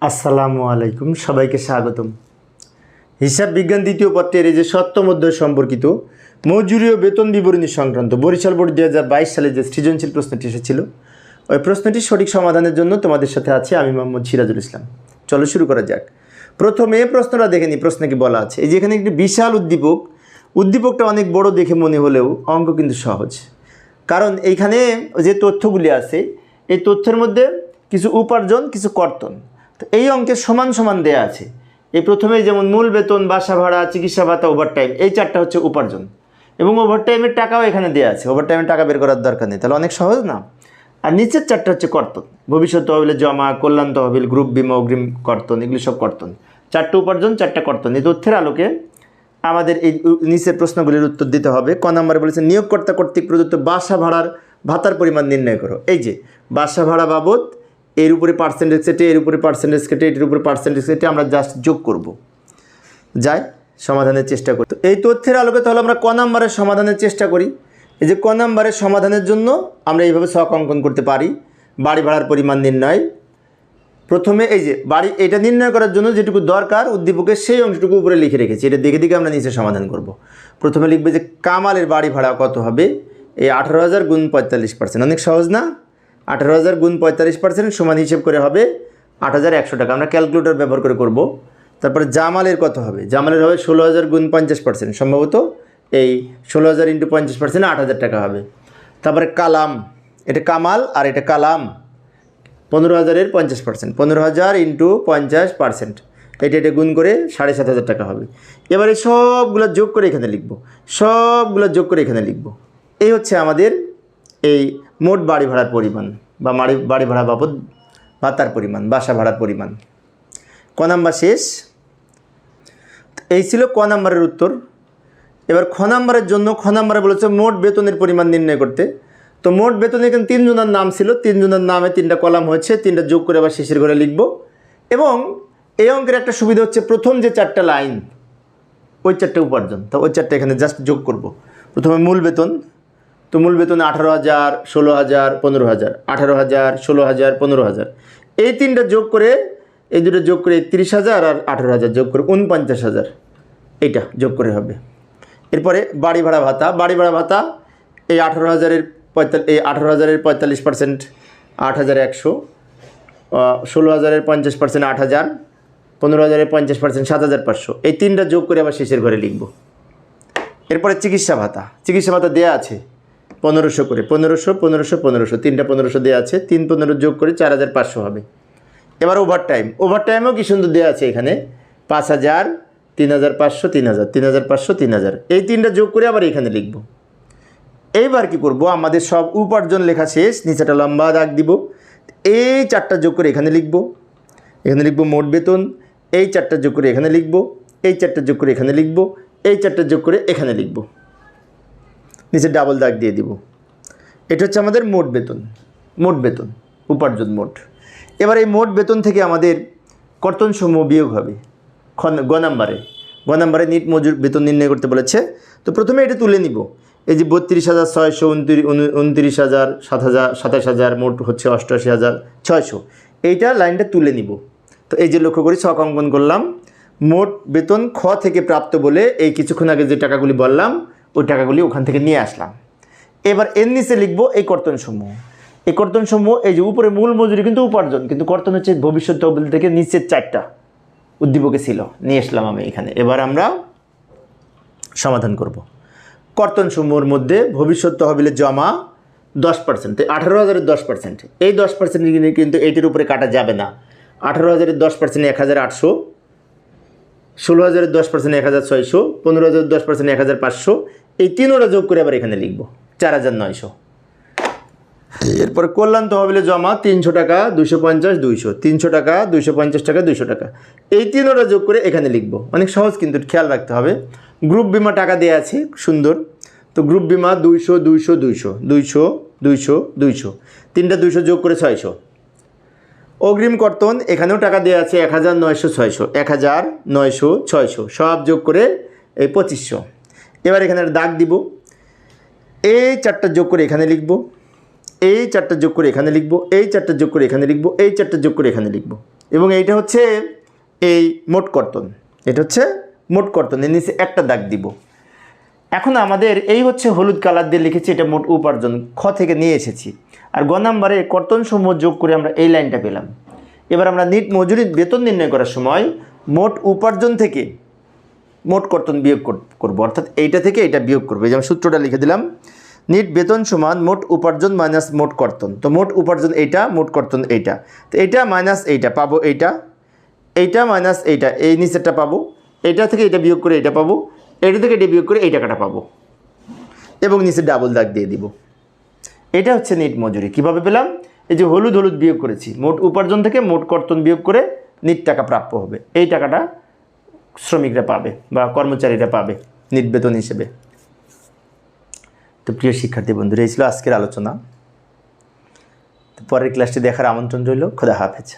আসসালামু আলাইকুম, সবাইকে স্বাগতম। হিসাব বিজ্ঞান দ্বিতীয় পত্রের এই যে সপ্তম অধ্যায় সম্পর্কিত মজুরি ও বেতন বিবরণী সংক্রান্ত বরিশাল বোর্ড 2022 সালে যে সৃজনশীল প্রশ্নটি এসেছিল, ওই প্রশ্নটির সঠিক সমাধানের জন্য তোমাদের সাথে আছি আমি মোহাম্মদ সিরাজুল ইসলাম। চলো শুরু করা যাক। প্রথমে প্রশ্নটা দেখে নিই। প্রশ্নে কি বলা আছে, এই যে এখানে একটি বিশাল উদ্দীপকটা অনেক বড় দেখে মনে হলেও অঙ্ক কিন্তু সহজ। কারণ এইখানে যে তথ্যগুলি আছে, এই তথ্যের মধ্যে কিছু উপার্জন, কিছু কর্তন। তো এই অঙ্কে সমান সমান দেয়া আছে। এই প্রথমেই যেমন মূল বেতন, বাসা ভাড়া, চিকিৎসা ভাতা, ওভারটাইম, এই চারটা হচ্ছে উপার্জন এবং ওভারটাইমের টাকাও এখানে দেওয়া আছে। ওভারটাইমের টাকা বের করার দরকার নেই, তাহলে অনেক সহজ না। আর নিচের চারটা হচ্ছে কর্তন, ভবিষ্যৎ তহবিলের জমা, কল্যাণ তহবিল, গ্রুপ বিমা, অগ্রিম কর্তন, এগুলি সব কর্তন। চারটা উপার্জন, চারটা কর্তন। এই তথ্যের আলোকে আমাদের এই নিচের প্রশ্নগুলির উত্তর দিতে হবে। ক নম্বরে বলেছে নিয়োগকর্তা কর্তৃক প্রদত্ত বাসা ভাতার পরিমাণ নির্ণয় করো। এই যে বাসা ভাড়া বাবদ এর উপরে পার্সেন্টেজ কেটে, এর উপরে পার্সেন্টেজ কেটে, এটির উপরে পার্সেন্টেজ কেটে আমরা জাস্ট যোগ করব। যাই সমাধানের চেষ্টা করি। তো এই তথ্যের আলোকে তাহলে আমরা ক নম্বরের সমাধানের চেষ্টা করি। এই যে ক নম্বরের সমাধানের জন্য আমরা এইভাবে ছক অঙ্কন করতে পারি। বাড়ি ভাড়ার পরিমাণ নির্ণয়। প্রথমে এই যে বাড়ি, এটা নির্ণয় করার জন্য যেটুকু দরকার উদ্দীপকের সেই অংশটুকু উপরে লিখে রেখেছি। এটা দেখে দেখে আমরা নিচে সমাধান করব। প্রথমে লিখবে যে কামালের বাড়ি ভাড়া কত হবে, এই 18,000 গুণ 45%। অনেক সহজ না? 18,000 গুণ 45% সমান হিসেব করে হবে 8,100 টাকা। আমরা ক্যালকুলেটর ব্যবহার করে করব। তারপরে জামালের কত হবে, জামালের হবে 16,000 গুণ 50%, সম্ভবত এই 16,000 ইন্টু 50% 8,000 টাকা হবে। তারপরে কালাম, এটা কামাল আর এটা কালাম, 15,000-এর 50%, 15,000 ইন্টু 50%, এটা গুণ করে 7,500 টাকা হবে। এবারে সবগুলো যোগ করে এখানে লিখব, সবগুলো যোগ করে এখানে লিখব। এই হচ্ছে আমাদের এই মোট বাড়ি ভাড়ার পরিমাণ বা বাড়ি ভাড়া বাবদ ভাতার পরিমাণ, বাসা ভাড়ার পরিমাণ। ক নাম্বার শেষ। এই ছিল ক নাম্বারের উত্তর। এবার খ নাম্বারের জন্য খ নাম্বারে বলেছে মোট বেতনের পরিমাণ নির্ণয় করতে। তো মোট বেতনে এখানে 3 জনের নাম ছিল, 3 জনের নামে 3টা কলাম হয়েছে, 3টা যোগ করে আবার শেষের ঘরে লিখব। এবং এই অঙ্কের একটা সুবিধা হচ্ছে প্রথম যে 4টা লাইন, ওই 4টা উপার্জন, তো ওই 4টা এখানে জাস্ট যোগ করব। প্রথমে মূল বেতন, তো মূল বেতন 18,000, 16,000, 15,000, 18,000, 16,000, 15,000, এই 3টা যোগ করে, এই দুটো যোগ করে 30,000 আর 18,000 যোগ করে 49,000, এইটা যোগ করে হবে। এরপরে বাড়ি ভাড়া ভাতা, বাড়ি ভাড়া ভাতা এই 18,000-এর 45%, 8,100, 16,000-এর 50%, 8,000, 15,000-এর 50%, 7,500, এই 3টা যোগ করে আবার শেষের ঘরে লিখব। এরপরে চিকিৎসা ভাতা দেওয়া আছে 1500 করে, 1500, 1500, 1500, 3টা 1500 দেওয়া আছে, 3 15 যোগ করে 4,500 হবে। এবার ওভারটাইমও কি সুন্দর দেওয়া আছে এখানে, 5,000, 3,500, 3,000, 3,500, 3,000, এই 3টা যোগ করে আবার এখানে লিখব। এইবার কি করব, আমাদের সব উপার্জন লেখা শেষ, নিচেটা লম্বা দাগ দিব। এই 4টা যোগ করে এখানে লিখব, মোট বেতন, এই 4টা যোগ করে এখানে লিখব, এই 4টা যোগ করে এখানে লিখব, এই 4টা যোগ করে এখানে লিখব, নিচে ডাবল দাগ দিয়ে দিব। এটা হচ্ছে আমাদের মোট বেতন, উপার্জন মোট। এবার এই মোট বেতন থেকে আমাদের কর্তন সমূহ বিয়োগ হবে। গ নাম্বারে নিট মজুর বেতন নির্ণয় করতে বলেছে। তো প্রথমে এটা তুলে নিব। এই যে 32,600, 29,000, 7,000, 27,000, মোট হচ্ছে 88,600, এইটা লাইনটা তুলে নিব। তো এই যে লক্ষ্য করি ছক অঙ্কন করলাম। মোট বেতন খ থেকে প্রাপ্ত বলে এই কিছুক্ষণ আগে যে টাকাগুলি বললাম, ওই টাকাগুলি ওখান থেকে নিয়ে আসলাম। এবার এর নিচে লিখব এই কর্তনসমূহ। এই যে উপরে মূল মজুরি কিন্তু উপার্জন, কিন্তু কর্তন হচ্ছে ভবিষ্যৎ তহবিল থেকে নিচের 4টা উদ্দীপকে ছিল, নিয়ে আসলাম আমি এখানে। এবার আমরা সমাধান করব। কর্তনসমূহের মধ্যে ভবিষ্যৎ তহবিলের জমা 10%, 18,000-এর 10%, এই 10% কিন্তু এইটির উপরে কাটা যাবে না। 18,000-এর 10% 1,800, 16,000-এর 10% 1,600, 15,000-এর 10% 1,500, এই 3টা যোগ করে আবার এখানে লিখব 4,900। এরপরে কল্যাণ তহবিলে জমা 300 টাকা, 250, 200, 300 টাকা, 250 টাকা, 200 টাকা, এই 3টা যোগ করে এখানে লিখব। অনেক সহজ, কিন্তু খেয়াল রাখতে হবে। গ্রুপ বিমা টাকা দেওয়া আছে সুন্দর, তো গ্রুপ বিমা 200, 200, 200, 200, 200, 200, 3টা 200 যোগ করে 600। অগ্রিম কর্তন এখানেও টাকা দেওয়া আছে 1,900, 600, 1,900, 600, সব যোগ করে এই 2500। এবার এখানে দাগ দিব। এই 4টা যোগ করে এখানে লিখব, এই 4টা যোগ করে এখানে লিখব, এই 4টা যোগ করে এখানে লিখব, এই 4টা যোগ করে এখানে লিখব। এবং এইটা হচ্ছে এই মোট কর্তন, এটা হচ্ছে মোট কর্তন, এর নিচে একটা দাগ দিব। এখন আমাদের এই হচ্ছে হলুদ কালার দিয়ে লিখেছি, এটা মোট উপার্জন, খ থেকে নিয়ে এসেছি। আর গ নাম্বারে কর্তন সমূহ যোগ করে আমরা এই লাইনটা পেলাম। এবার আমরা নিট মজুরি বেতন নির্ণয় করার সময় মোট উপার্জন থেকে মোট কর্তন বিয়োগ করবো, অর্থাৎ এইটা থেকে এটা বিয়োগ করবো। এই যে আমি সূত্রটা লিখে দিলাম, নিট বেতন সমান মোট উপার্জন মাইনাস মোট কর্তন। তো মোট উপার্জন এইটা, মোট কর্তন এইটা, তো এইটা মাইনাস এইটা পাবো, এইটা মাইনাস এইটা, এই নিচেরটা পাবো, এইটা থেকে এটা বিয়োগ করে এটা পাবো, এটা থেকে এটা বিয়োগ করে এই টাকাটা পাবো, এবং নিচে ডাবল দাগ দিয়ে দিব। এটা হচ্ছে নিট মজুরি। কিভাবে পেলাম? এই যে হলুদ হলুদ বিয়োগ করেছি, মোট উপার্জন থেকে মোট কর্তন বিয়োগ করে নিট টাকা প্রাপ্য হবে, এই টাকাটা শ্রমিকরা পাবে বা কর্মচারীরা পাবে নিট বেতন হিসেবে। তো প্রিয় শিক্ষার্থী বন্ধুরা, এই ছিল আজকের আলোচনা। তো পরের ক্লাসটি দেখার আমন্ত্রণ রইল। খোদা হাফেজ।